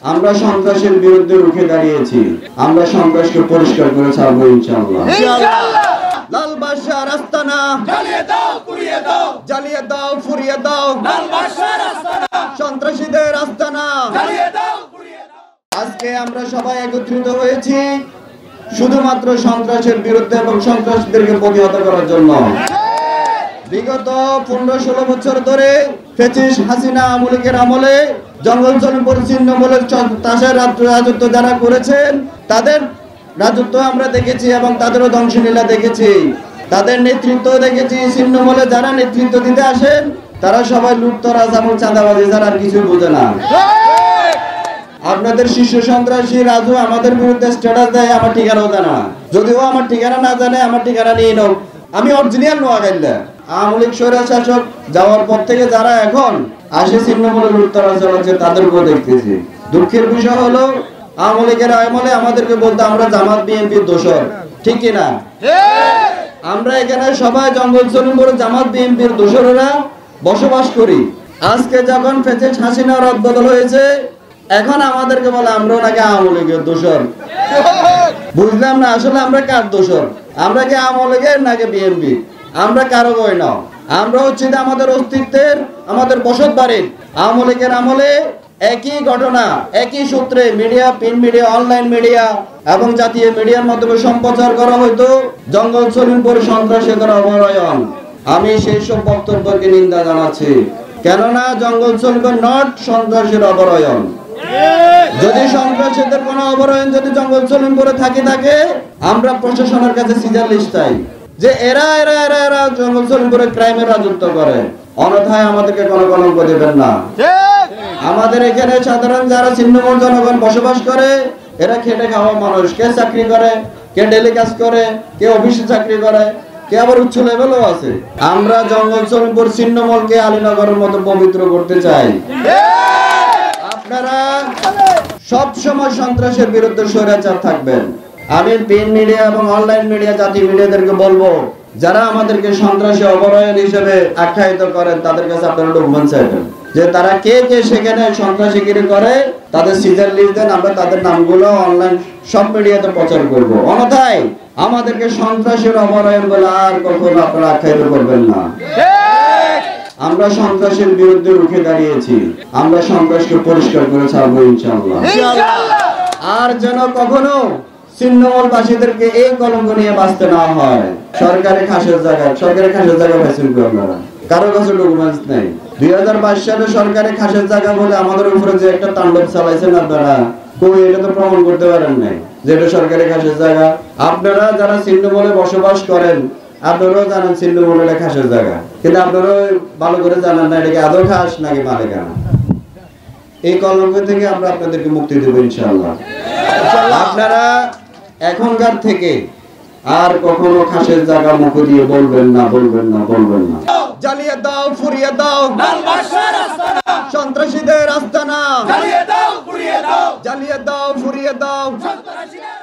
আমরা সন্ত্রাসের বিরুদ্ধে রুখে দাঁড়িয়েছি। আমরা সন্ত্রাসকে পরিষ্কার করে ছাড়বো ইনশাআল্লাহ। লাল বাদশার আস্তানা জ্বালিয়ে দাও, পুড়িয়ে দাও, জ্বালিয়ে দাও, পুড়িয়ে দাও। লাল বাদশার আস্তানা, সন্ত্রাসীদের আস্তানা জ্বালিয়ে দাও, পুড়িয়ে দাও। আজকে আমরা সবাই একত্রিত হয়েছি শুধুমাত্র সন্ত্রাসের বিরুদ্ধে এবং সন্ত্রাসীদেরকে প্রতিহত করার জন্য। বিগত 15-16 বছর ধরে ফ্যাসিস্ট হাসিনা আমলের আমলে জঙ্গল চলনপুর ছিন্নমূলের তাসের রাজত্ব যারা করেছেন তাদের রাজত্ব আমরা দেখেছি এবং তাদেরও ধ্বংসলীলা দেখেছি, তাদের নেতৃত্ব দেখেছি। ছিন্নমূলে যারা নেতৃত্ব দিতে আসেন তারা সবাই লুটতরাজ এবং চাঁদাবাজি ছাড়া আর কিছু বোঝে না। আপনাদের শীর্ষ সন্ত্রাসী রাজু আমাদের বিরুদ্ধে স্ট্যাটাস দেয়, আমার ঠিকানাও জানা না। যদিও আমার ঠিকানা না জানে, আমার ঠিকানা নিয়ে নাও, আমি অরিজিনাল নোয়াখালী। আওয়ামী লীগ স্বৈরশাসক যাওয়ার পর থেকে যারা এখন আসে ছিন্নমূলে লুটতরাজ চালাচ্ছে তাদেরকেও দেখতেছি। দুঃখের বিষয় হলো আওয়ামী লীগের আমলে আমাদেরকে বলতে আমরা জামাত বিএনপির দোষর, ঠিক কিনা? আমরা এখানে সবাই জঙ্গল চলনপুর জামাত বিএনপির দোষরেরা বসবাস করি। আজকে যখন ফ্যাসিস্ট হাসিনা রদবদল হয়েছে এখন আমাদেরকে বলে আমরাও নাকি আওয়ামী লীগের দোষর। বুঝলাম না আসলে আমরা কার দোষর? আমরা কি আওয়ামী লীগের নাকি বিএনপি? আমরা কারো বই না, আমরা হচ্ছে আমাদের অস্তিত্বের, আমাদের বসত বাড়ির। আওয়ামী লীগের আমলে একই ঘটনা একই সূত্রে media, print media, online media এবং জাতীয় মিডিয়ার মাধ্যমে সম্প্রচার করা হয়তো জঙ্গল চলনপুর সন্ত্রাসীদের অভয়ারণ্য। আমি সেই সব বক্তব্যকে নিন্দা জানাচ্ছি, কেননা জঙ্গল চলনপুর নট সন্ত্রাসীর অভয়ারণ্য। যদি সন্ত্রাসীদের কোনো অভয়ারণ্য যদি জঙ্গল চলনপুরে থাকে আমরা প্রশাসনের কাছে সিজার লিস্ট চাই যে এরা এরা এরা এরা জঙ্গল চলনপুরে ক্রাইমের রাজত্ব করে, অন্যথায় আমাদেরকে কোনো কলঙ্ক দেবেন না। আমাদের এখানে সাধারণ যারা ছিন্নমূল জনগণ বসবাস করে এরা খেটে খাওয়া মানুষ, কে চাকরি করে, কে ডেলি কাজ করে, কে অফিসে চাকরি করে, কে আবার উচ্চ লেভেলও আছে। আমরা জঙ্গল চলনপুর ছিন্নমূলকে আলীনগরের মতো পবিত্র করতে চাই। আপনারা সব সময় সন্ত্রাসের বিরুদ্ধে স্বৈরাচার থাকবেন। আমি প্রিন্ট মিডিয়া এবং অনলাইন মিডিয়া, জাতীয় মিডিয়াদেরকে বলবো যারা আমাদেরকে সন্ত্রাসী অপরাধ হিসেবে আখ্যায়িত করেন তাদের কাছে আপনারা ডকুমেন্ট চাইবেন যে তারা কে কে সেখানে সন্ত্রাসীগিরি করে, তাদের সিজার লিস্ট দেন, আমরা তাদের নামগুলো অনলাইন সব মিডিয়াতে প্রচার করব। অন্যথায় আমাদেরকে সন্ত্রাসীর অপরাধ বলে আর কখনো আপনারা আখ্যায়িত করবেন না। আমরা সন্ত্রাসের বিরুদ্ধে রুখে দাঁড়িয়েছি। আমরা সন্ত্রাসকে পরিষ্কার করে ছাড়বো ইনশাআল্লাহ। আর যেন কখনো ছিন্নমূলবাসীদেরকে এই কলঙ্ক নিয়ে বাঁচতে না হয়। সরকারি খাসের জায়গা পাইছেন কি আপনারা? কারো কাছে ডকুমেন্টস নেই। 2022 সালে সরকারি খাসের জায়গা বলে আমাদের উপরে যে একটা তাণ্ডব চালাইছেন আপনারা, কই এটা তো প্রমাণ করতে পারেন নাই যে এটা সরকারি খাসের জায়গা। আপনারা যারা ছিন্নমূলে বসবাস করেন আপনারাও জানেন ছিন্নমূল এটা খাসের জায়গা, কিন্তু আপনারাও ভালো করে জানেন না এটা কি আদৌ খাস নাকি মালিকানা। এই কলঙ্ক থেকে আমরা আপনাদেরকে মুক্তি দেব ইনশাআল্লাহ। আপনারা এখনকার থেকে আর কখনো খাসের জায়গা মুখ দিয়ে বলবেন না। জ্বালিয়ে দাও, পুড়িয়ে দাও, লাল বাদশার আস্তানা, সন্ত্রাসীদের আস্তানা জ্বালিয়ে দাও, পুড়িয়ে দাও, জ্বালিয়ে দাও, পুড়িয়ে দাও, সন্ত্রাসীদের